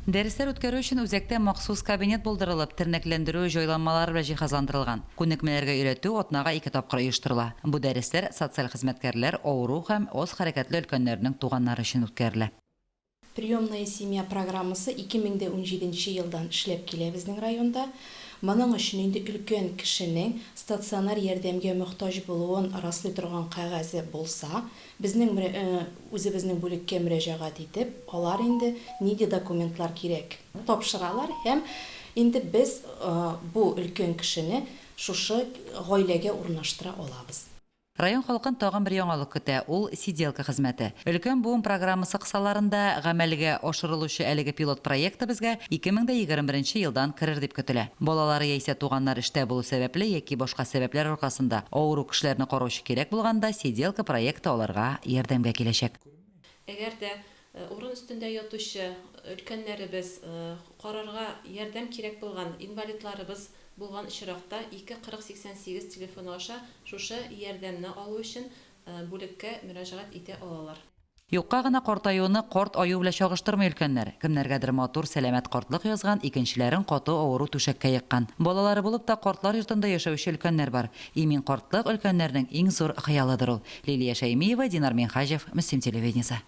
Дәресләр үткәрү өчен үзәктә махсус кабинет булдырылып, тернәкләндерү җайланмалары белән җиһазландырылган. Күнекмәләргә өйрәтү атнага 2 тапкыр оештырыла. Бу дәресләр социаль хезмәткәрләр, авыру һәм аз хәрәкәтле өлкәннәрнең туганнары өчен үткәрелә. Приемная семья программасы 2017 елдан эшләп килә безнең районда. Моның өчен инде өлкән кешенең стационар ярдәмгә мохтаҗ булуын раслый торган кәгазе булса, безнең үзебезнең бүлеккә мөрәҗәгать итеп, алар инде нинди документлар кирәк тапшыралар һәм инде без бу өлкән кешене шушы гаиләгә урнаштыра алабыз. Район халкын тагын бер яңалык көтә, ул сиделка хезмәте. Өлкән буын программасы кысаларында гамәлгә ашырылучы әлеге пилот проекты безгә 2021 елдан керер дип көтелә. Балалары яисә туганнар эштә булу сәбәпле яки башка сәбәпләр аркасында авыру кешеләрне караучы кирәк булганда, сиделка проекты аларга ярдәмгә киләчәк. Әгәр дә урын өстендә ятучы өлкәннәребез карарга ярдәм кирәк булган инвалидларыбыз булган очракта 24088 телефоны аша шушы ярдәмне алу өчен бүлеккә мөрәҗәгать итә алалар. Юкка гына картаюны карт аю белән чагыштырмый өлкәннәр. Кемнәргәдер матур, сәламәт картлык язган, икенчеләрен каты авыру түшәккә яккан. Балалары булып та картлар йортында яшәүче өлкәннәр бар. Имин картлык өлкәннәрнең иң зур хыялыдыр ул. Лилия Шәймиева, Динар Минхаҗев, Мөслим телевидениесе.